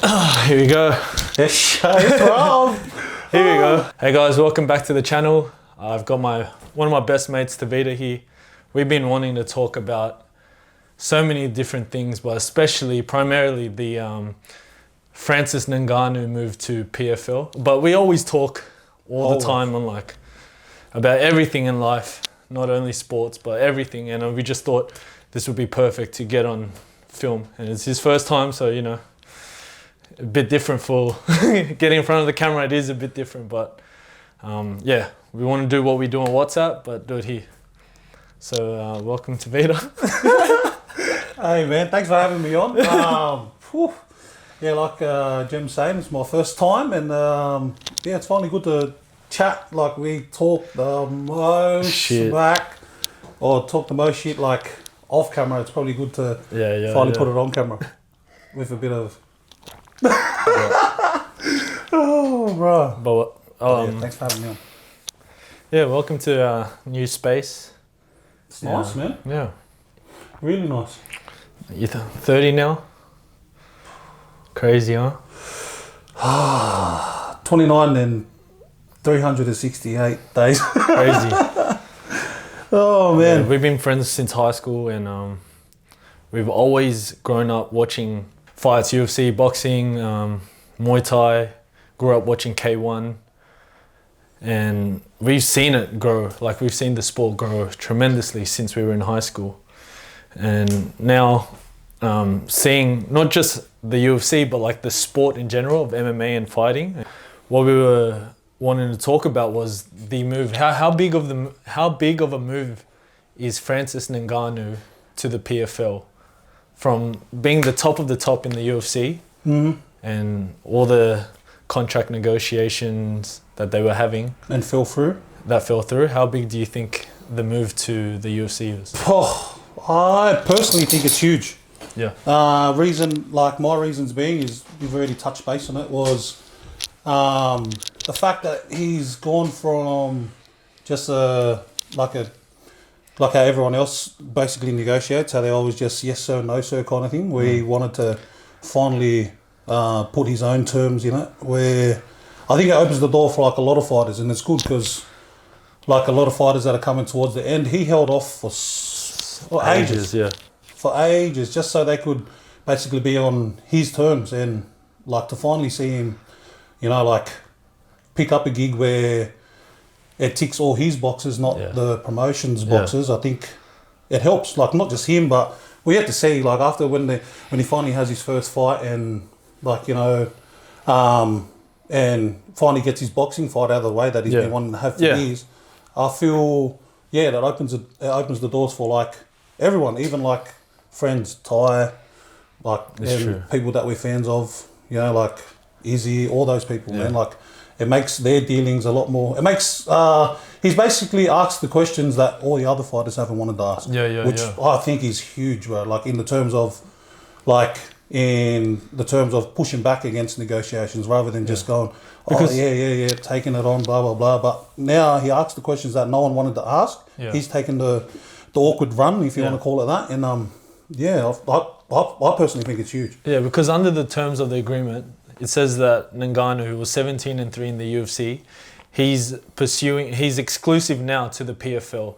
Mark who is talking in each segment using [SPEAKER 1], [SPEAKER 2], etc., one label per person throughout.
[SPEAKER 1] Here we go.
[SPEAKER 2] Yes, Rob.
[SPEAKER 1] Here we go. Hey guys, welcome back to the channel. I've got one of my best mates, Tevita, here. We've been wanting to talk about so many different things, but primarily the Francis Ngannou move to PFL. But we always talk all the time on about everything in life, not only sports, but everything. And we just thought this would be perfect to get on film. And it's his first time, so you know, a bit different for getting in front of the camera. It is a bit different, but yeah, we want to do what we do on WhatsApp, but do it here. So welcome to Tevita.
[SPEAKER 2] Hey man, thanks for having me on. Yeah, like Jem saying, it's my first time, and yeah, it's finally good to chat. Like we talk the most smack, or talk the most shit like off camera. It's probably good to finally put it on camera with a bit of. Oh, bro.
[SPEAKER 1] But
[SPEAKER 2] yeah, thanks for having me on.
[SPEAKER 1] Yeah, welcome to our new space.
[SPEAKER 2] It's nice, man.
[SPEAKER 1] Yeah.
[SPEAKER 2] Really nice.
[SPEAKER 1] You're 30 now? Crazy, huh?
[SPEAKER 2] 29 and 368 days.
[SPEAKER 1] Crazy.
[SPEAKER 2] Oh, man.
[SPEAKER 1] Yeah, we've been friends since high school, and we've always grown up watching fights, UFC, boxing, Muay Thai. Grew up watching K1. And we've seen it grow, like we've seen the sport grow tremendously since we were in high school. And now seeing not just the UFC, but like the sport in general of MMA and fighting. What we were wanting to talk about was the move. How big of a move is Francis Ngannou to the PFL? From being the top of the top in the UFC and all the contract negotiations that they were having.
[SPEAKER 2] And fell through.
[SPEAKER 1] That fell through. How big do you think the move to the UFC is?
[SPEAKER 2] Oh, I personally think it's huge.
[SPEAKER 1] Yeah.
[SPEAKER 2] My reasons being is, we've already touched base on it, was the fact that he's gone from just like how everyone else basically negotiates, how they always just yes sir, no sir kind of thing. We wanted to finally put his own terms in it, where I think it opens the door for like a lot of fighters, and it's good because like a lot of fighters that are coming towards the end, he held off for ages.
[SPEAKER 1] Yeah.
[SPEAKER 2] For ages, just so they could basically be on his terms, and like to finally see him, you know, like pick up a gig where it ticks all his boxes, not the promotion's boxes. I think it helps, like not just him, but we have to see like after when he finally has his first fight, and like, you know, and finally gets his boxing fight out of the way that he's been wanting to have for years. I feel that opens the doors for like everyone, even like friends, Ty, like and people that we're fans of, you know, like Izzy, all those people, man. Like it makes their dealings a lot more. It makes he's basically asked the questions that all the other fighters haven't wanted to ask. Which I think is huge, bro. Like in the terms of pushing back against negotiations rather than just going, taking it on, blah blah blah. But now he asks the questions that no one wanted to ask. He's taken the awkward run, if you want to call it that, and I personally think it's huge.
[SPEAKER 1] Yeah, because under the terms of the agreement, it says that Ngannou, who was 17 and 3 in the UFC, he's exclusive now to the PFL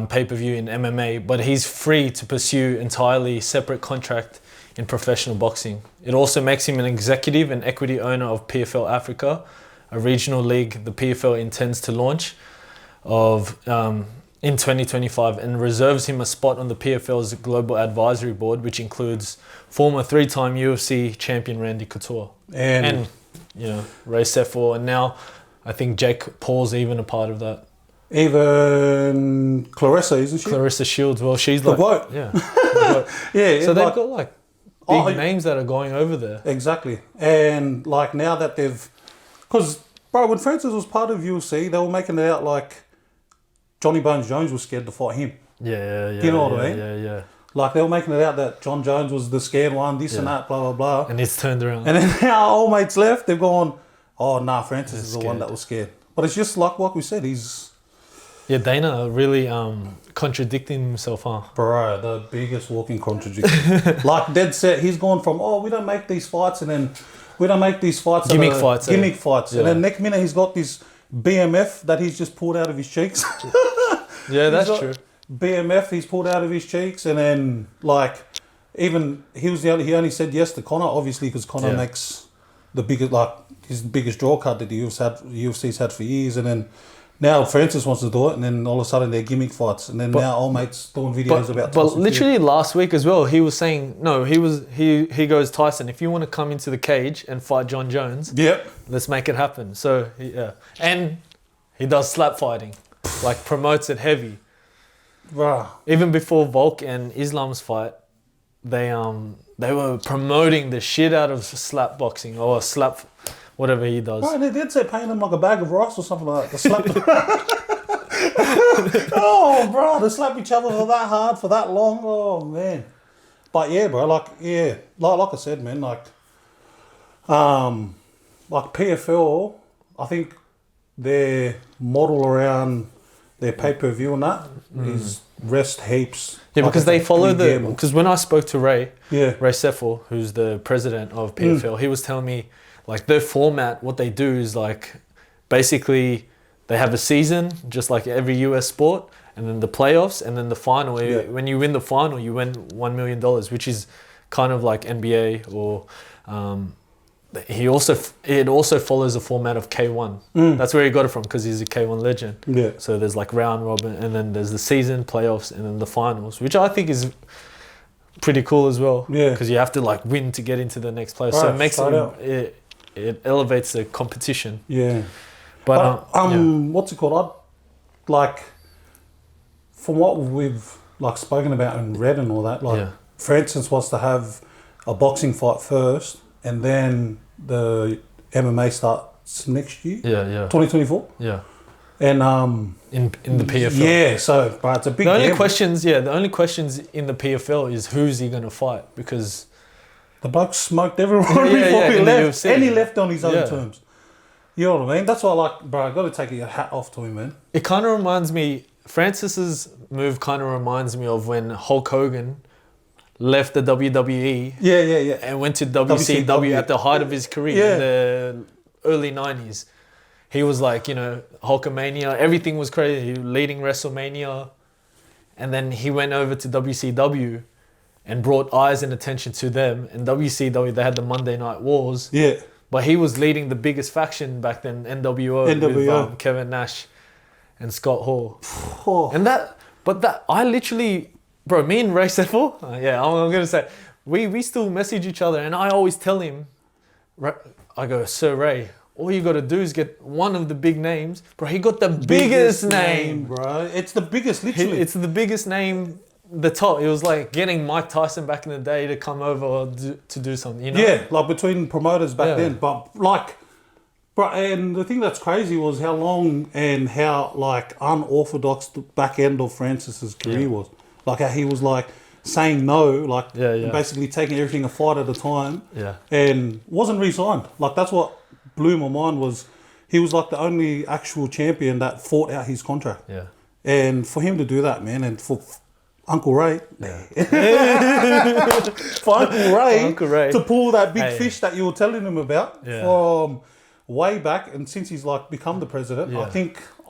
[SPEAKER 1] pay-per-view in MMA, but he's free to pursue entirely separate contract in professional boxing. It also makes him an executive and equity owner of PFL Africa, a regional league the PFL intends to launch in 2025, and reserves him a spot on the PFL's global advisory board, which includes former 3-time UFC champion Randy Couture and you know, Ray Sefo, and now I think Jake Paul's even a part of that.
[SPEAKER 2] Even Clarissa, isn't she?
[SPEAKER 1] Clarissa Shields. Well, she's
[SPEAKER 2] the
[SPEAKER 1] like
[SPEAKER 2] bloke.
[SPEAKER 1] Yeah. The bloke. So they've got like big names that are going over there.
[SPEAKER 2] Exactly, and like now that because bro, when Francis was part of UFC, they were making it out like Johnny Bones Jones was scared to fight him.
[SPEAKER 1] Yeah.
[SPEAKER 2] Do you know what I mean?
[SPEAKER 1] Yeah.
[SPEAKER 2] Like they were making it out that John Jones was the scared one, this and that, blah blah blah.
[SPEAKER 1] And it's turned around.
[SPEAKER 2] And then our old mates left. They've gone, oh nah, Francis is the one that was scared. But it's just like what we said. He's
[SPEAKER 1] Yeah, Dana really contradicting himself, huh?
[SPEAKER 2] Bro, the biggest walking contradiction. Like dead set, he's gone from, we don't make these fights, and then we don't make these fights.
[SPEAKER 1] Gimmick fights.
[SPEAKER 2] Gimmick fights. Yeah. And then next minute he's got this BMF that he's just pulled out of his cheeks.
[SPEAKER 1] Yeah, that's true.
[SPEAKER 2] BMF he's pulled out of his cheeks, and then like even he only said yes to Conor, obviously, because Conor makes the biggest, like his biggest draw card that the UFC's had for years, and then now Francis wants to do it, and then all of a sudden they're gimmick fights, and then now old mates doing videos about.
[SPEAKER 1] But literally last week as well, he was saying he goes, Tyson, if you want to come into the cage and fight John Jones, let's make it happen. So and he does slap fighting, like promotes it heavy.
[SPEAKER 2] Bruh.
[SPEAKER 1] Even before Volk and Islam's fight, they were promoting the shit out of slap boxing or slap, whatever he does.
[SPEAKER 2] Right, they did say paying him like a bag of rice or something like that. Slap. Oh, bro, they slap each other for that hard for that long. Oh man. But yeah, bro, like I said, man, like PFL, I think their model around their pay-per-view and that is rest heaps.
[SPEAKER 1] Yeah, because they follow because when I spoke to Ray Sefo, who's the president of PFL, he was telling me like their format, what they do is like basically they have a season just like every US sport, and then the playoffs, and then the final. When you win the final, you win $1 million, which is kind of like NBA or it also follows a format of K1. That's where he got it from, because he's a K1 legend.
[SPEAKER 2] Yeah.
[SPEAKER 1] So there's like round robin, and then there's the season, playoffs, and then the finals, which I think is pretty cool as well.
[SPEAKER 2] Yeah.
[SPEAKER 1] Because you have to like win to get into the next playoffs.
[SPEAKER 2] Right,
[SPEAKER 1] so it makes it elevates the competition.
[SPEAKER 2] Yeah.
[SPEAKER 1] But
[SPEAKER 2] what's it called? From what we've like spoken about and read and all that, Francis wants to have a boxing fight first, and then the MMA starts next year. 2024.
[SPEAKER 1] Yeah.
[SPEAKER 2] And
[SPEAKER 1] in the PFL.
[SPEAKER 2] Yeah, so but it's a big.
[SPEAKER 1] The only questions in the PFL is who's he gonna fight, because
[SPEAKER 2] the bloke smoked everyone before he left, and he left on his own terms. You know what I mean? That's why I got to take your hat off to him, man.
[SPEAKER 1] It kind of reminds me, Francis's move kind of reminds me of when Hulk Hogan left the WWE and went to WCW at the height of his career in the early 90s. He was like, Hulkamania, everything was crazy. He was leading WrestleMania. And then he went over to WCW and brought eyes and attention to them. And WCW, they had the Monday Night Wars.
[SPEAKER 2] Yeah.
[SPEAKER 1] But he was leading the biggest faction back then, NWO. With Kevin Nash and Scott Hall. And I literally, bro, me and Ray Sefo, I'm going to say, we still message each other, and I always tell him, I go, Sir Ray, all you got to do is get one of the big names. Bro, he got the biggest name,
[SPEAKER 2] bro. It's the biggest, literally.
[SPEAKER 1] It's the biggest name, the top. It was like getting Mike Tyson back in the day to come over to do something,
[SPEAKER 2] Yeah, like between promoters back then. But like, bro, and the thing that's crazy was how long and how like unorthodox the back end of Francis's career was. Like how he was like saying no, like basically taking everything a fight at a time.
[SPEAKER 1] Yeah. And
[SPEAKER 2] wasn't re-signed. Like that's what blew my mind, was he was like the only actual champion that fought out his contract.
[SPEAKER 1] Yeah.
[SPEAKER 2] And for him to do that, man, and for Uncle Ray, for Uncle Ray to pull that big fish that you were telling him about from way back, and since he's like become the president,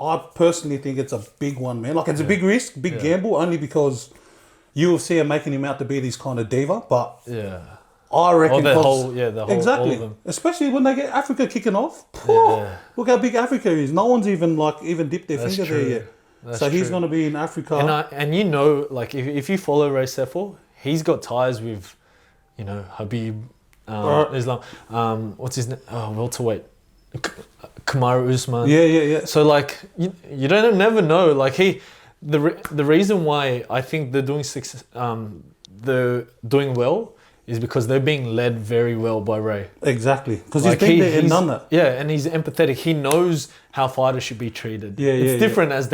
[SPEAKER 2] I personally think it's a big one, man. Like it's a big risk, big gamble, only because UFC are making him out to be this kind of diva, but I reckon
[SPEAKER 1] the whole
[SPEAKER 2] exactly,
[SPEAKER 1] all of them.
[SPEAKER 2] Especially when they get Africa kicking off. Look how big Africa is. No one's even dipped their finger there yet. So he's going to be in Africa.
[SPEAKER 1] And like if you follow Ray Sefo, he's got ties with, Habib, Islam. What's his name? Welterweight. Kamaru Usman.
[SPEAKER 2] Yeah.
[SPEAKER 1] So like you don't never know. Like the reason why I think they're doing well is because they're being led very well by Ray.
[SPEAKER 2] Exactly, because he's been there and done that.
[SPEAKER 1] Yeah, and he's empathetic. He knows how fighters should be treated. It's different as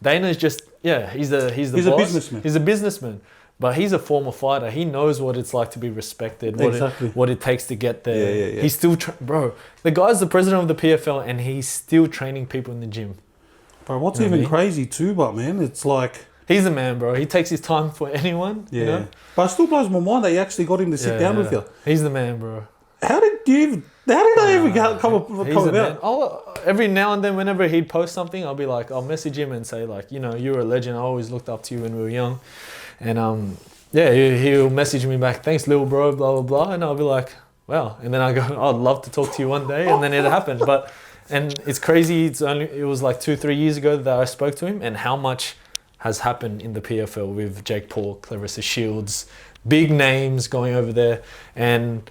[SPEAKER 1] Dana's just he's the boss.
[SPEAKER 2] A businessman.
[SPEAKER 1] He's a businessman, but he's a former fighter. He knows what it's like to be respected. What it takes to get there.
[SPEAKER 2] Yeah.
[SPEAKER 1] He's still bro. The guy's the president of the PFL, and he's still training people in the gym.
[SPEAKER 2] Bro, what's even crazy too, but man, it's like...
[SPEAKER 1] He's the man, bro. He takes his time for anyone.
[SPEAKER 2] Yeah.
[SPEAKER 1] You know?
[SPEAKER 2] But it still blows my mind that you actually got him to sit down with you.
[SPEAKER 1] He's the man, bro.
[SPEAKER 2] How did they even come about?
[SPEAKER 1] Every now and then, whenever he'd post something, I'll message him and say, like, you know, you're a legend. I always looked up to you when we were young. And he'll message me back, thanks, little bro, blah, blah, blah. And I'll be like, wow. And then I go, I'd love to talk to you one day. And then it happened. And it's crazy. It was like 2-3 years ago that I spoke to him, and how much has happened in the PFL with Jake Paul, Clarissa Shields, big names going over there. And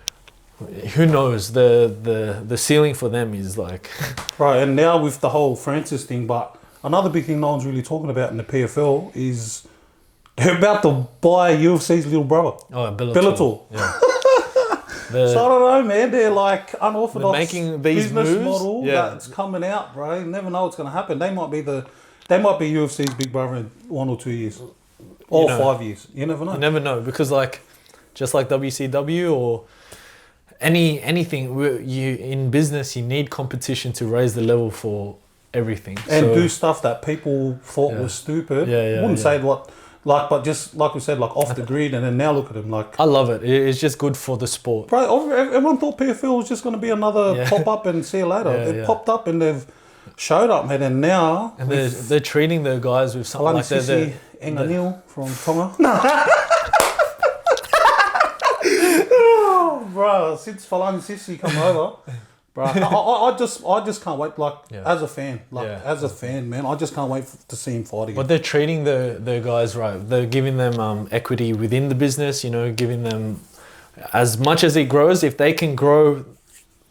[SPEAKER 1] who knows, the ceiling for them is like...
[SPEAKER 2] Right, and now with the whole Francis thing, but another big thing no one's really talking about in the PFL is they're about to buy UFC's little brother.
[SPEAKER 1] Oh, Bellator.
[SPEAKER 2] Yeah. So I don't know, man, they're like unorthodox
[SPEAKER 1] making these
[SPEAKER 2] business
[SPEAKER 1] moves
[SPEAKER 2] model that's coming out, bro. You never know what's going to happen. They might be UFC's big brother in 1 or 2 years. Or 5 years. You never know.
[SPEAKER 1] You never know, because just like WCW or anything, in business, you need competition to raise the level for everything.
[SPEAKER 2] And do stuff that people thought was stupid. Wouldn't say but just like we said, like off the grid, and then now look at him. Like,
[SPEAKER 1] I love it. It's just good for the sport.
[SPEAKER 2] Bro, everyone thought PFL was just going to be another pop up and see you later. It popped up and they've showed up, man, and now...
[SPEAKER 1] And they're treating the guys with something like that.
[SPEAKER 2] Ngannou from Tonga. Bro, since Falani Sissi come over, bro, I just can't wait. As a fan, man, I just can't wait to see him fight again.
[SPEAKER 1] But they're treating the guys right. They're giving them equity within the business. You know, giving them as much as it grows. If they can grow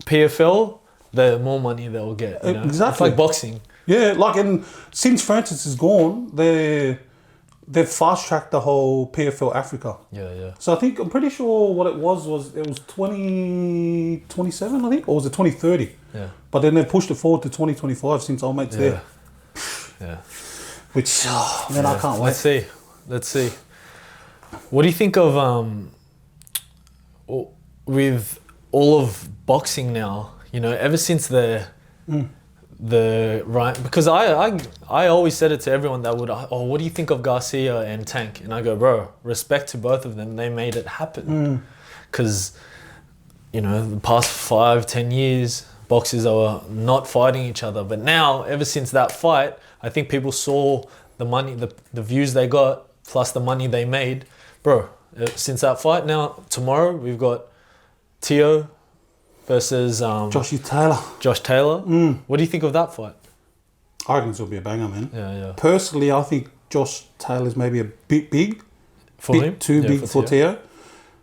[SPEAKER 1] PFL, the more money they'll get. You know?
[SPEAKER 2] Exactly,
[SPEAKER 1] it's like boxing.
[SPEAKER 2] Yeah, and since Francis is gone, they've fast-tracked the whole PFL Africa.
[SPEAKER 1] Yeah.
[SPEAKER 2] So I'm pretty sure what it was 2027, I think, or was it 2030?
[SPEAKER 1] Yeah.
[SPEAKER 2] But then they pushed it forward to 2025 since old mate's there.
[SPEAKER 1] Yeah.
[SPEAKER 2] Which, man, I can't wait.
[SPEAKER 1] Let's see. What do you think of with all of boxing now? You know, ever since the right, because I always said it to everyone that would, what do you think of Garcia and Tank? And I go, bro, respect to both of them. They made it happen. Because, you know, the past 5-10 years, boxers are not fighting each other. But now, ever since that fight, I think people saw the money, the views they got, plus the money they made. Bro, since that fight, now, tomorrow, we've got Teo versus Josh Taylor. What do you think of that fight?
[SPEAKER 2] I reckon this will be a banger, man.
[SPEAKER 1] Yeah.
[SPEAKER 2] Personally, I think Josh Taylor's maybe a bit big.
[SPEAKER 1] For him?
[SPEAKER 2] Too big for Teo.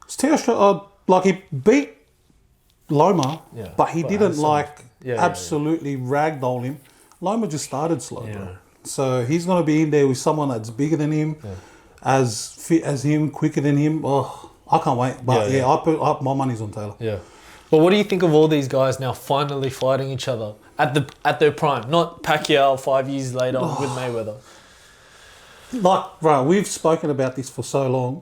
[SPEAKER 2] Teo, he beat Loma, but he didn't absolutely ragdoll him. Loma just started slow, bro. So he's going to be in there with someone that's bigger than him, as fit as him, quicker than him. Oh, I can't wait. But I put my money's on Taylor.
[SPEAKER 1] Yeah. But what do you think of all these guys now finally fighting each other at their prime? Not Pacquiao 5 years later with Mayweather.
[SPEAKER 2] Bro, we've spoken about this for so long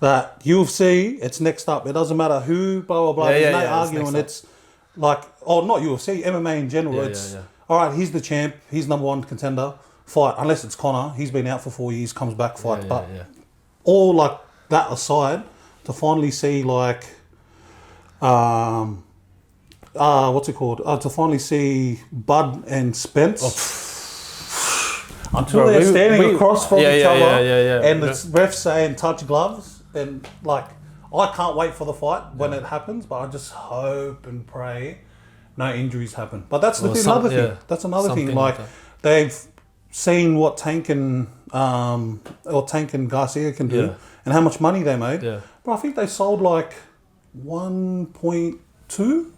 [SPEAKER 2] that UFC, it's next up. It doesn't matter who, blah, blah, blah. There's no arguing. It's not UFC, MMA in general. All right, he's the champ. He's number one contender. Fight. Unless it's Conor. He's been out for 4 years, comes back, fight. All that aside, to finally see what's it called? To finally see Bud and Spence. Until they're standing across from each other, and the refs saying touch gloves, and I can't wait for the fight when it happens. But I just hope and pray no injuries happen. But that's another thing. That's another thing. They've seen what Tank and Garcia can do, and how much money they made. But I think they sold 1.2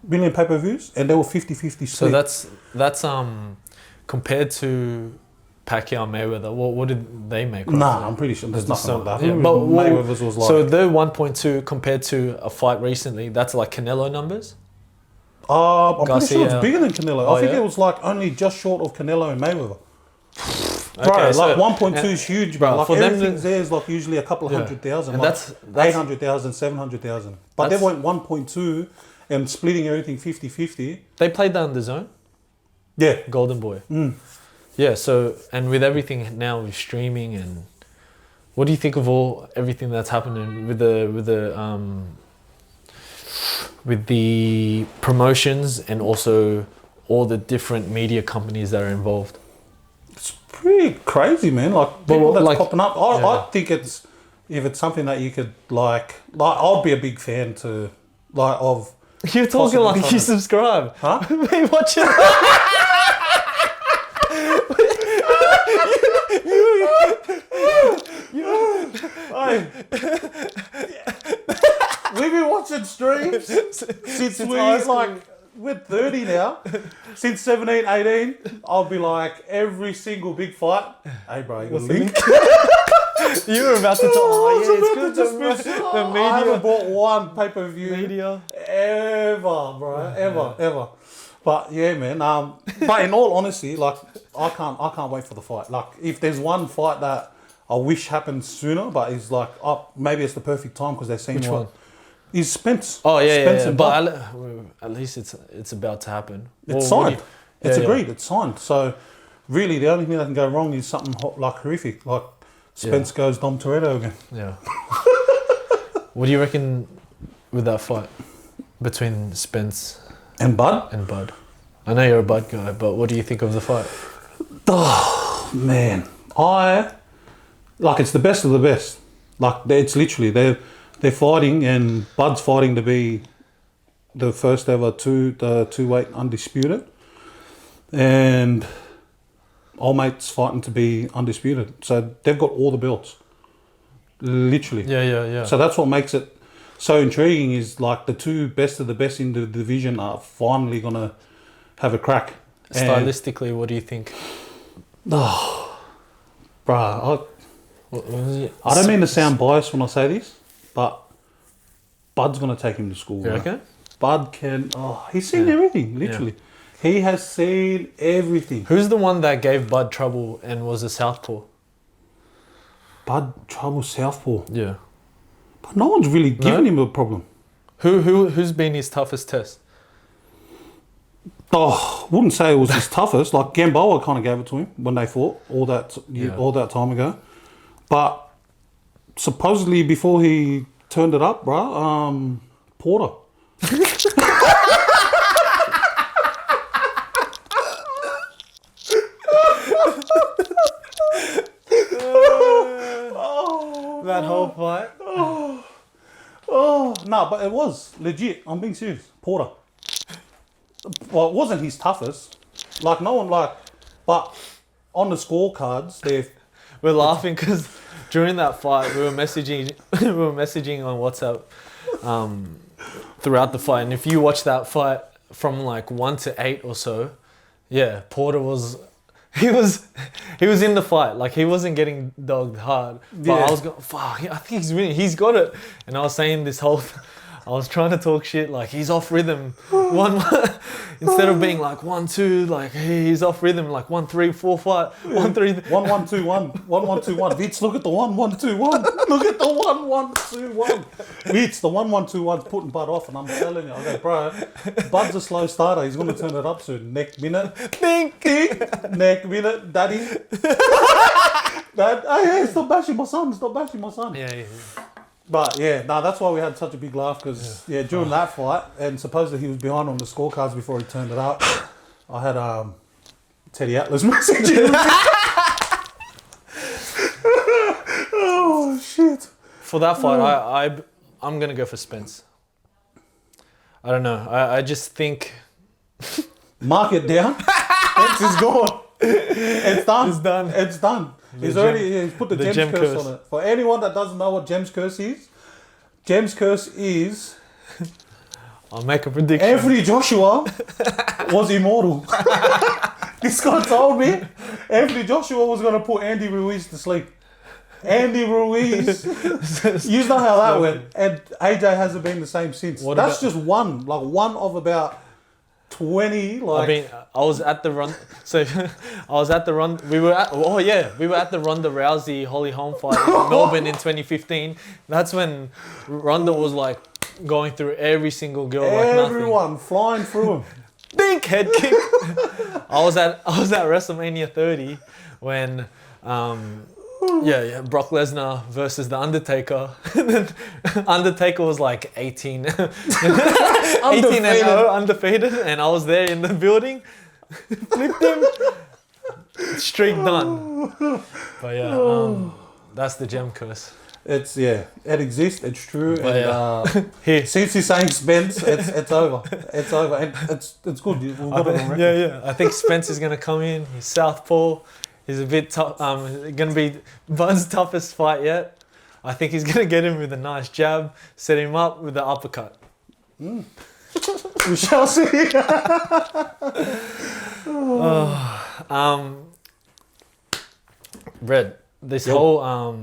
[SPEAKER 2] million pay-per-views, and they were 50-50 split.
[SPEAKER 1] So that's compared to Pacquiao Mayweather. What did they make?
[SPEAKER 2] Nah, I'm pretty sure there's nothing like that.
[SPEAKER 1] Yeah, but Mayweather's was so the 1.2 compared to a fight recently. That's like Canelo numbers.
[SPEAKER 2] I'm pretty sure it's bigger than Canelo. I think it was only just short of Canelo and Mayweather. Bro, 1.2 is huge, bro. For everything there is usually a couple of 100,000. And that's 800,000, 700,000. But they went 1.2 and splitting everything 50-50.
[SPEAKER 1] They played that on the zone?
[SPEAKER 2] Yeah.
[SPEAKER 1] Golden Boy. Yeah. So, and with everything now with streaming, and what do you think of everything that's happening with the promotions and also all the different media companies that are involved?
[SPEAKER 2] It's pretty crazy, man. Like people that's popping up. I think if it's something that you could like I'd be a big fan of.
[SPEAKER 1] You're talking like you subscribe.
[SPEAKER 2] Huh?
[SPEAKER 1] Me watching.
[SPEAKER 2] We've been watching streams since we're 30 now. Since 17, 18, I'll be like every single big fight. Hey bro, you got a link?
[SPEAKER 1] You were about to talk. Oh yeah, it's good. The media.
[SPEAKER 2] I haven't bought one pay-per-view
[SPEAKER 1] Media.
[SPEAKER 2] ever, bro, ever. But yeah, man. But in all honesty, like I can't wait for the fight. Like if there's one fight that I wish happened sooner, but it's like maybe it's the perfect time because they're saying
[SPEAKER 1] which one
[SPEAKER 2] is Spence.
[SPEAKER 1] Oh yeah,
[SPEAKER 2] Spence
[SPEAKER 1] yeah.
[SPEAKER 2] and
[SPEAKER 1] But at least it's about to happen.
[SPEAKER 2] It's signed. It's agreed. It's signed. So really, the only thing that can go wrong is something like horrific, like Spence goes Dom Toretto again.
[SPEAKER 1] Yeah. What do you reckon with that fight between Spence
[SPEAKER 2] and Bud?
[SPEAKER 1] I know you're a Bud guy, but what do you think of the fight?
[SPEAKER 2] Oh man, it's the best of the best. Like it's literally they're fighting, and Bud's fighting to be the first ever two-weight undisputed, and old mate's fighting to be undisputed. So they've got all the belts, literally.
[SPEAKER 1] Yeah.
[SPEAKER 2] So that's what makes it so intriguing. Is like the two best of the best in the division are finally gonna have a crack.
[SPEAKER 1] Stylistically, what do you think?
[SPEAKER 2] Oh, bruh, I don't mean to sound biased when I say this, but Bud's gonna take him to school.
[SPEAKER 1] You reckon?
[SPEAKER 2] Bud can. Oh, he's seen everything. Literally, he has seen everything.
[SPEAKER 1] Who's the one that gave Bud trouble and was a southpaw?
[SPEAKER 2] Bud trouble southpaw.
[SPEAKER 1] Yeah,
[SPEAKER 2] but no one's really given him a problem.
[SPEAKER 1] Who's been his toughest test?
[SPEAKER 2] Oh, wouldn't say it was his toughest. Like Gamboa kind of gave it to him when they fought all that time ago. But supposedly before he turned it up, bruh, Porter.
[SPEAKER 1] That whole fight?
[SPEAKER 2] No, but it was legit. I'm being serious. Porter. Well, it wasn't his toughest. Like no one but on the scorecards,
[SPEAKER 1] we're laughing because during that fight we were messaging on WhatsApp throughout the fight, and if you watch that fight from like 1 to 8 or so, Porter was in the fight, like he wasn't getting dogged hard, but I was going, fuck, I think he's winning, he's got it, and I was saying I was trying to talk shit, like he's off rhythm. Instead of being like 1, 2, like he's off rhythm, like 1, 3, 4, 5, 1, 3.
[SPEAKER 2] 1, 1, 2, 1, 1, 1, 2, 1. Vitz, look at the 1, 1, 2, 1. Look at the 1, 1, 2, 1. Vitz, the 1, 1, 2, 1's putting Bud off, and I'm telling you, I go, bro, Bud's a slow starter. He's going to turn it up soon. Neck minute.
[SPEAKER 1] Think.
[SPEAKER 2] Neck minute, daddy. Hey, stop bashing my son.
[SPEAKER 1] Yeah.
[SPEAKER 2] But that's why we had such a big laugh because during that fight, and supposedly he was behind on the scorecards before he turned it up. I had Teddy Atlas messaging me. Oh shit!
[SPEAKER 1] For that fight, I'm gonna go for Spence. I don't know. I just think
[SPEAKER 2] mark it down. Spence is gone. It's done. It's done. He's put the Jems curse on it. For anyone that doesn't know what Jems curse is
[SPEAKER 1] I'll make a prediction.
[SPEAKER 2] Every Joshua was immortal. This guy told me every Joshua was going to put Andy Ruiz to sleep. Andy Ruiz. You know how that went. And AJ hasn't been the same since. That's just one of about 20.
[SPEAKER 1] I was at the run. So I was at the run. We were at the Ronda Rousey Holly Holm fight in Melbourne in 2015. That's when Ronda was like going through every single girl like nothing.
[SPEAKER 2] Everyone flying through him.
[SPEAKER 1] dink, head kick. I was at WrestleMania 30 when Brock Lesnar versus the Undertaker. And then Undertaker was like 18 and 0 undefeated, and I was there in the building. Flipped him. Streak done. But yeah, that's the Jem curse.
[SPEAKER 2] It exists, it's true.
[SPEAKER 1] But
[SPEAKER 2] and since you're saying Spence, it's over. It's over. And it's good. We've got it on record.
[SPEAKER 1] Yeah. I think Spence is gonna come in. He's southpaw. He's a bit tough. Gonna be Buns' toughest fight yet. I think he's gonna get him with a nice jab, set him up with the uppercut.
[SPEAKER 2] We shall see.
[SPEAKER 1] Red, this whole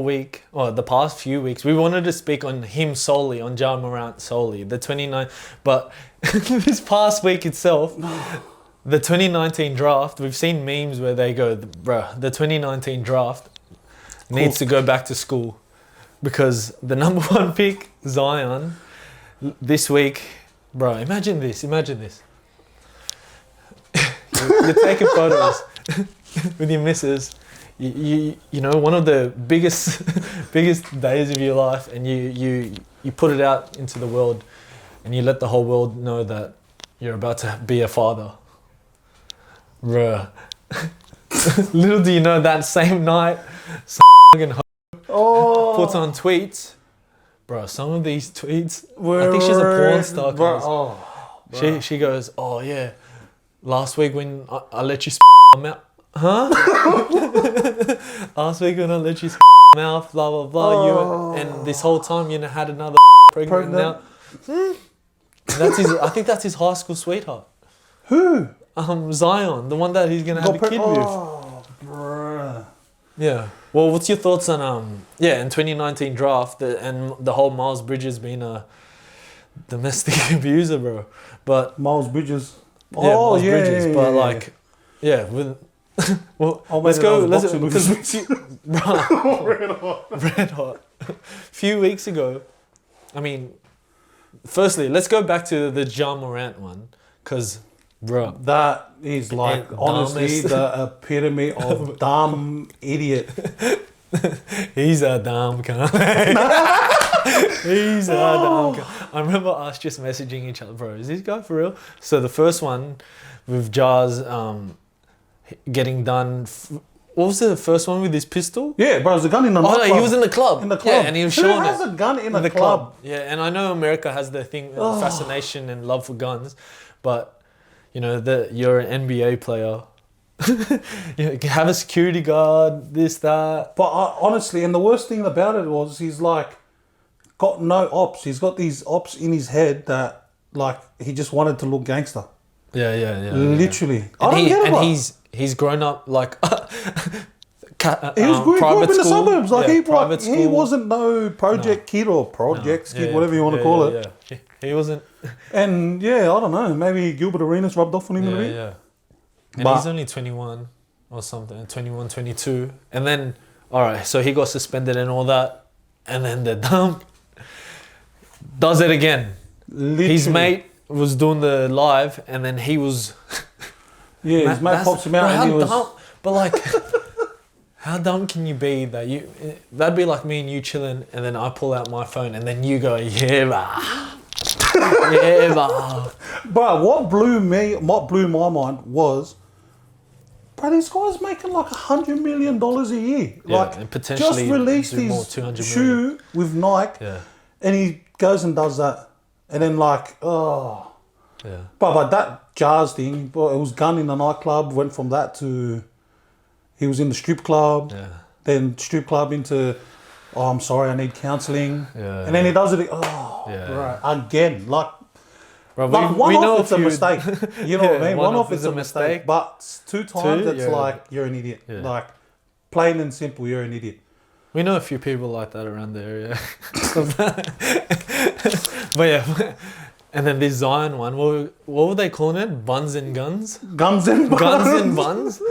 [SPEAKER 1] week, or the past few weeks, we wanted to speak on him solely, on Ja Morant solely, the 29, but this past week itself, the 2019 draft, we've seen memes where they go, bruh, the 2019 draft needs to go back to school because the number 1 pick, Zion, this week, bro, imagine this. You're taking photos with your missus. You know, one of the biggest days of your life, and you put it out into the world, and you let the whole world know that you're about to be a father. Bruh. Little do you know, that same night, puts on tweets. Bro, some of these tweets, I think she's a porn star. She goes, oh yeah, last week when I let you mouth. Huh? Last week when I let you mouth, blah blah blah. And this whole time you had another pregnant. Now. That's his. I think that's his high school sweetheart.
[SPEAKER 2] Who?
[SPEAKER 1] Zion, the one that he's gonna have a kid with.
[SPEAKER 2] Bruh.
[SPEAKER 1] Yeah. Well, what's your thoughts on in 2019 draft and the whole Miles Bridges being a domestic abuser, bro? But
[SPEAKER 2] Miles Bridges.
[SPEAKER 1] Miles Bridges. But like, with. Well, let's go. Red hot. Few weeks ago, I mean, firstly, let's go back to the Ja Morant one, because, bro,
[SPEAKER 2] that is like honestly the epitome of dumb idiot.
[SPEAKER 1] He's a dumb cunt. He's a dumb cunt. I remember us just messaging each other, bro, is this guy for real? So the first one with Ja's getting done. What was the first one with his pistol?
[SPEAKER 2] Yeah, bro, it was a gun in the nightclub.
[SPEAKER 1] Oh, no, he was in the club.
[SPEAKER 2] In the club.
[SPEAKER 1] Yeah, and he was showing it.
[SPEAKER 2] Who has a gun in a club?
[SPEAKER 1] Yeah, and I know America has their thing, fascination and love for guns, but you know, you're an NBA player. You have a security guard, this, that.
[SPEAKER 2] But honestly, and the worst thing about it was he's like got no ops. He's got these ops in his head that like he just wanted to look gangster.
[SPEAKER 1] Yeah.
[SPEAKER 2] Literally.
[SPEAKER 1] I don't get it. And he's grown up like
[SPEAKER 2] he grew up in the suburbs. Like he wasn't no project kid or projects kid, whatever you want to call it.
[SPEAKER 1] Yeah. He wasn't.
[SPEAKER 2] And I don't know. Maybe Gilbert Arenas rubbed off on him a bit.
[SPEAKER 1] Yeah. And he's only 21 or something, 21, 22. And then, all right, so he got suspended and all that. And then the dump does it again.
[SPEAKER 2] Literally.
[SPEAKER 1] His mate was doing the live, and then he was.
[SPEAKER 2] Yeah, his mate pops him out, and he was.
[SPEAKER 1] Dumb, but like, how dumb can you be that you? That'd be like me and you chilling, and then I pull out my phone, and then you go, yeah, bah. Yeah, bah.
[SPEAKER 2] Bro, what blew my mind was, bro, this guy's making like $100 million a year.
[SPEAKER 1] Yeah,
[SPEAKER 2] like,
[SPEAKER 1] and potentially
[SPEAKER 2] just released his shoe with Nike, and he goes and does that. And then like, But that Jazz thing, it was gun in the nightclub, went from that to, he was in the strip club, then strip club into, I'm sorry, I need counselling. And then he does it, bro, again, like,
[SPEAKER 1] bro,
[SPEAKER 2] one off it's a mistake. You know what I mean? One off it's a mistake. But two times it's like, you're an idiot.
[SPEAKER 1] Yeah.
[SPEAKER 2] Like, plain and simple, you're an idiot.
[SPEAKER 1] We know a few people like that around the area. But yeah, and then this Zion one, what were they calling it? Buns and guns?
[SPEAKER 2] Guns and buns.
[SPEAKER 1] Guns and buns?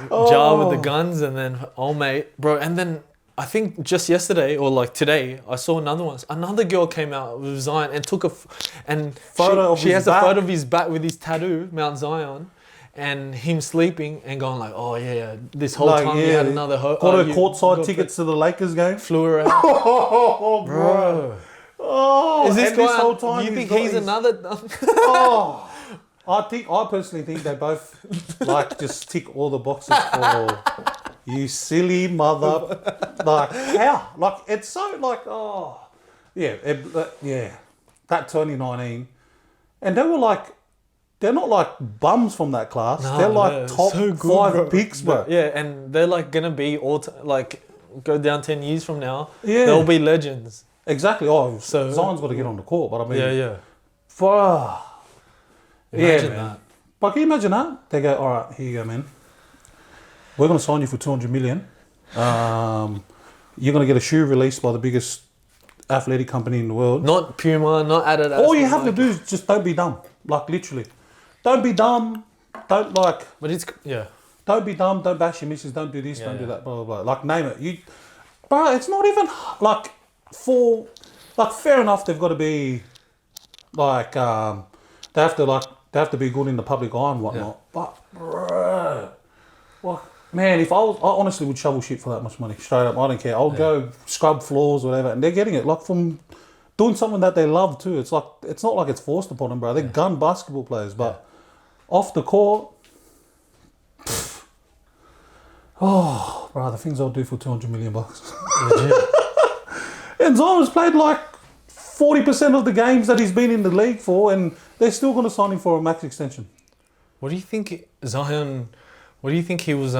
[SPEAKER 1] Jar with the guns, and then old mate, bro. And then I think just yesterday or like today, I saw another one. Another girl came out with Zion and took
[SPEAKER 2] Photo
[SPEAKER 1] she has a photo of his back with his tattoo, Mount Zion, and him sleeping and going like, oh yeah, this whole time he had another.
[SPEAKER 2] Got her courtside tickets to the Lakers game.
[SPEAKER 1] Flew her out.
[SPEAKER 2] Oh, bro. Oh,
[SPEAKER 1] is this guy?
[SPEAKER 2] This whole time
[SPEAKER 1] do you think he's another?
[SPEAKER 2] Oh, I personally think they both like just tick all the boxes for you silly mother. Like how? Like it's so like yeah, that 2019, and they were like. They're not like bums from that class. No, they're like top so good, 5 picks, bro.
[SPEAKER 1] Yeah, and they're like gonna be go down 10 years from now. Yeah, they'll be legends.
[SPEAKER 2] Exactly. Oh, so Zion's got to get on the court, but I mean,
[SPEAKER 1] imagine that.
[SPEAKER 2] But can you imagine that? They go, all right, here you go, man. We're gonna sign you for $200 million. You're gonna get a shoe released by the biggest athletic company in the world.
[SPEAKER 1] Not Puma, not Adidas.
[SPEAKER 2] All you have to do is just don't be dumb. Like literally. Don't be dumb. Don't like.
[SPEAKER 1] But it's
[SPEAKER 2] Don't be dumb. Don't bash your missus. Don't do this. Don't do that. Blah blah blah. Like name it. Bro, it's not even like fair enough. They've got to be like they have to be good in the public eye and whatnot. Yeah. But bro, well, man, if I honestly would shovel shit for that much money straight up. I don't care. I'll go scrub floors, whatever, and they're getting it like from. Doing something that they love too. It's not like it's forced upon them, bro. They're gun basketball players, but off the court, oh, bro, the things I'll do for $200 million. Legit. And Zion's played like 40% of the games that he's been in the league for, and they're still going to sign him for a max extension.
[SPEAKER 1] What do you think, Zion? What do you think he was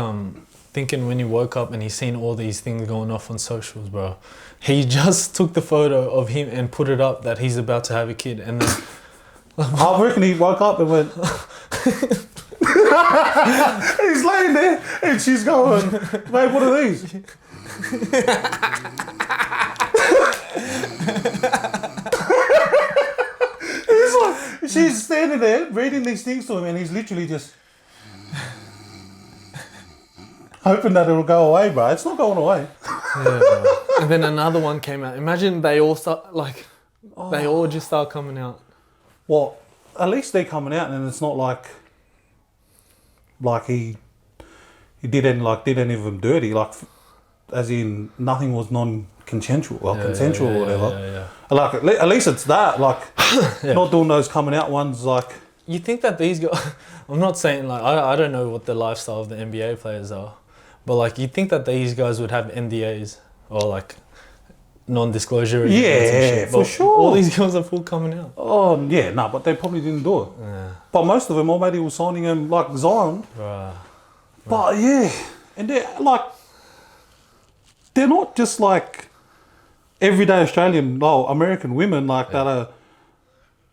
[SPEAKER 1] thinking when he woke up and he's seen all these things going off on socials, bro? He just took the photo of him and put it up that he's about to have a kid, and then
[SPEAKER 2] I reckon he woke up and went. He's laying there and she's going, mate, what are these? He's like, she's standing there reading these things to him, and he's literally just hoping that it'll go away, bro. It's not going away.
[SPEAKER 1] Yeah, bro. And then another one came out. Imagine they all start they all just start coming out.
[SPEAKER 2] Well, at least they're coming out, and it's not like he did any of them dirty. Like, as in nothing was non-consensual or consensual or whatever.
[SPEAKER 1] Yeah.
[SPEAKER 2] Like at least it's that. Like not doing those coming out ones. Like
[SPEAKER 1] you think that these guys. I'm not saying like I don't know what the lifestyle of the NBA players are. But like, you think that these guys would have NDAs or like non-disclosure?
[SPEAKER 2] Yeah, for sure.
[SPEAKER 1] All these girls are full coming out.
[SPEAKER 2] Oh yeah, no, but they probably didn't do it. Yeah. But most of them already were signing them like Zion. Right. But yeah, and they're not just like everyday Australian, American women like that are.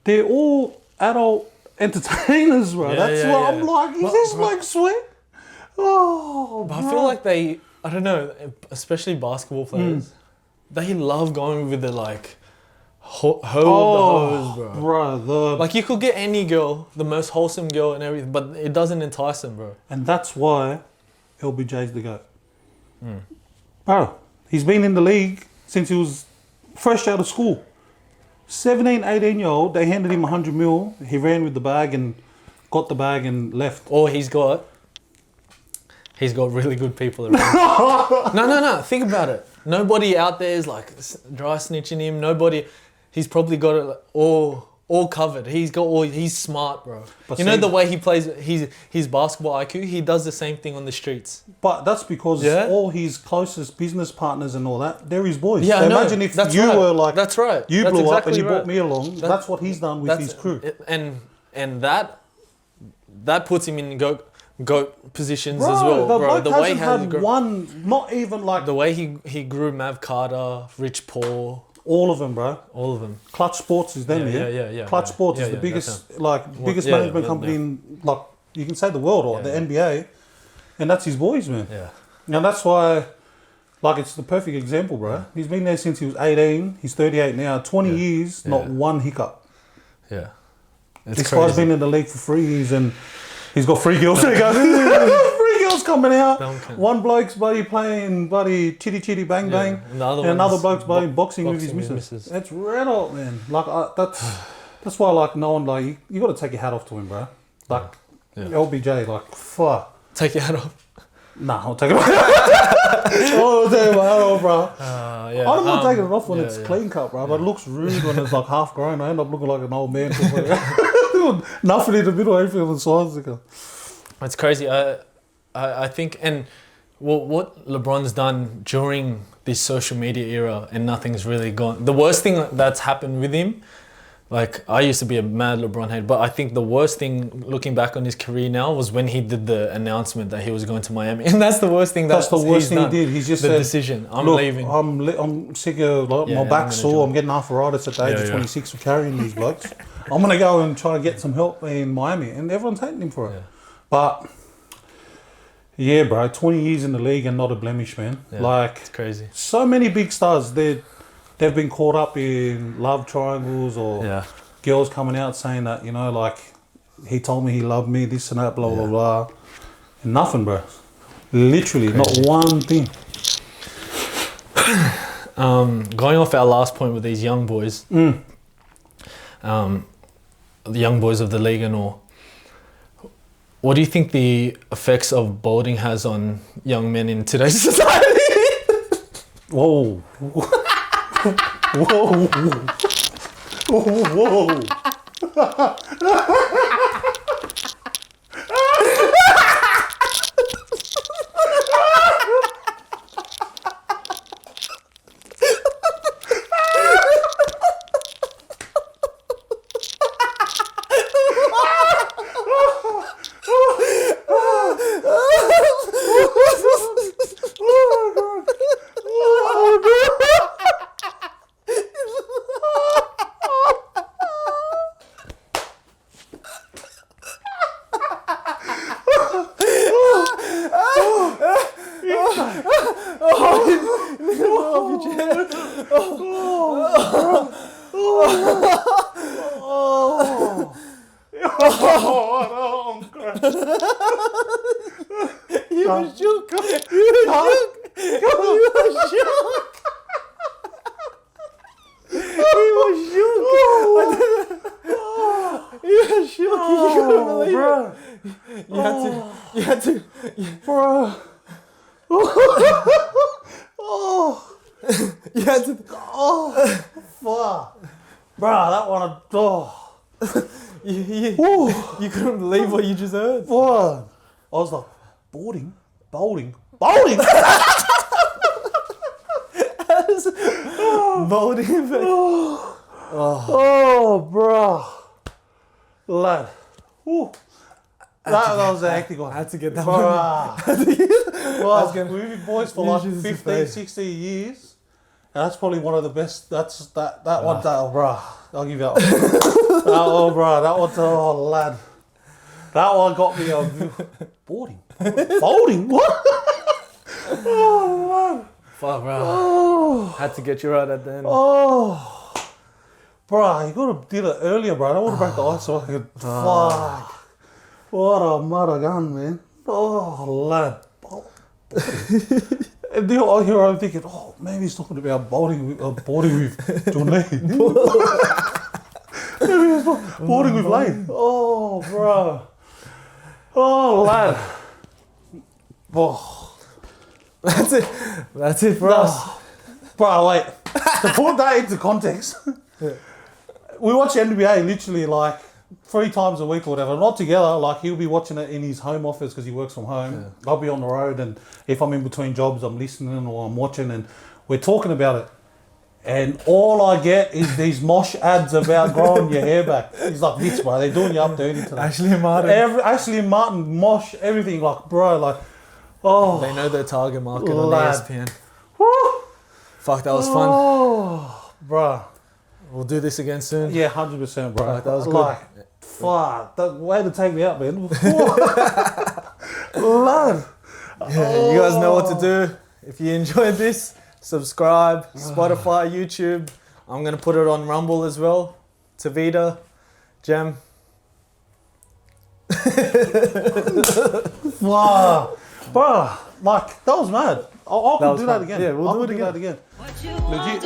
[SPEAKER 2] They're all adult entertainers, bro. I'm like, is this like sweet? Oh,
[SPEAKER 1] but I feel like I don't know, especially basketball players, they love going with the like of the hose, bro. Like you could get any girl, the most wholesome girl and everything, but it doesn't entice them, bro.
[SPEAKER 2] And that's why LBJ's the GOAT. Bro, he's been in the league since he was fresh out of school. 17, 18-year-old, they handed him 100 mil. He ran with the bag and got the bag and left.
[SPEAKER 1] Or he's got really good people around. No. Think about it. Nobody out there is like dry snitching him. Nobody. He's probably got it all covered. He's smart, bro. But you know the way he plays his basketball IQ. He does the same thing on the streets.
[SPEAKER 2] But that's because all his closest business partners and all that, they're his boys.
[SPEAKER 1] Yeah,
[SPEAKER 2] so imagine if you were like,
[SPEAKER 1] that's right.
[SPEAKER 2] You blew up and you brought me along. That's what he's done with his crew.
[SPEAKER 1] And that puts him in GOAT positions as well, bro. The way not even like the way he grew Mav Carter, Rich Paul,
[SPEAKER 2] all of them, bro.
[SPEAKER 1] All of them.
[SPEAKER 2] Clutch Sports is them, yeah. Clutch Sports is the biggest management company in like you can say the world or the NBA, and that's his boys, man.
[SPEAKER 1] Yeah.
[SPEAKER 2] And that's why, like, it's the perfect example, bro. Yeah. He's been there since he was 18. He's 38 now. 20 years, not one hiccup.
[SPEAKER 1] Yeah.
[SPEAKER 2] This guy's been in the league for 3 years and he's got 3 girls. There you go. 3 girls coming out.
[SPEAKER 1] Duncan.
[SPEAKER 2] One bloke's buddy playing buddy chitty chitty bang bang. And another bloke's buddy boxing with his missus. It's red hot, man. Like that's why like no one like you got to take your hat off to him, bro. Like LBJ, like fuck.
[SPEAKER 1] Take your hat off.
[SPEAKER 2] Nah, I'll take it off. I'll take my hat off, bro. I don't mind taking it off when it's clean cut, bro. But it looks rude when it's like half grown. I end up looking like an old man. Nothing in the middle, everything on the sides.
[SPEAKER 1] It's crazy. I think, and what LeBron's done during this social media era, and nothing's really gone. The worst thing that's happened with him, like I used to be a mad LeBron head, but I think the worst thing looking back on his career now was when he did the announcement that he was going to Miami, and that's the worst thing. That's the worst thing he did. He's just said, decision. I'm leaving.
[SPEAKER 2] I'm sick of my back's sore. I'm getting arthritis at the age of 26 for carrying these blokes. I'm gonna go and try to get some help in Miami, and everyone's hating him for it. But yeah, bro, 20 years in the league and not a blemish, man. Yeah, like
[SPEAKER 1] it's crazy.
[SPEAKER 2] So many big stars, they've been caught up in love triangles or girls coming out saying that, you know, like he told me he loved me, this and that, blah blah blah. And nothing, bro. Literally, crazy. Not one thing.
[SPEAKER 1] Going off our last point with these young boys, the young boys of the league and all. What do you think the effects of balding has on young men in today's society?
[SPEAKER 2] Whoa. Whoa. Whoa.
[SPEAKER 1] You couldn't believe what you just heard.
[SPEAKER 2] What? I was like, balding. Balding.
[SPEAKER 1] Balding,
[SPEAKER 2] bro. Lad. That was a hectic one.
[SPEAKER 1] I had to get that one.
[SPEAKER 2] We've been boys for like 15, 16 years. And that's probably one of the best. That one, bro. I'll give you that one. Oh, bro. That one's, lad. That one got me balding. Balding? What? Oh, man.
[SPEAKER 1] Fuck, bro. Had to get you right at the end.
[SPEAKER 2] Oh. Bro, you could have did it earlier, bro. I don't want to break the ice so I could. Fuck. What a mother gun, man. Oh, lad. And then I hear I'm thinking, maybe he's talking about balding with John Lee. Maybe he's balding with Lane. Oh, bro. Oh, lad. Oh.
[SPEAKER 1] That's it for us.
[SPEAKER 2] Bro, wait. To put that into context, we watch NBA literally like 3 times a week or whatever, not together. Like he'll be watching it in his home office because he works from home. Yeah. I'll be on the road, and if I'm in between jobs, I'm listening or I'm watching, and we're talking about it. And all I get is these mosh ads about growing your hair back. He's like, bitch, bro, they're doing you up dirty today.
[SPEAKER 1] Ashley Martin.
[SPEAKER 2] Ashley Martin, mosh, everything. Like, bro, like,
[SPEAKER 1] they know their target market on ESPN. Woo. Fuck, that was fun.
[SPEAKER 2] Oh, bro.
[SPEAKER 1] We'll do this again soon.
[SPEAKER 2] Yeah, 100%, bro.
[SPEAKER 1] Fuck, that was good.
[SPEAKER 2] Fuck, the way to take me out, man. Lad.
[SPEAKER 1] Yeah, you guys know what to do. If you enjoyed this, subscribe, Spotify, YouTube. I'm going to put it on Rumble as well. Tevita, Jem.
[SPEAKER 2] Wow. Bro, like, that was mad. I could do that again.
[SPEAKER 1] Yeah, we'll do it
[SPEAKER 2] again.
[SPEAKER 1] again.
[SPEAKER 2] Legit.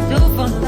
[SPEAKER 3] Do for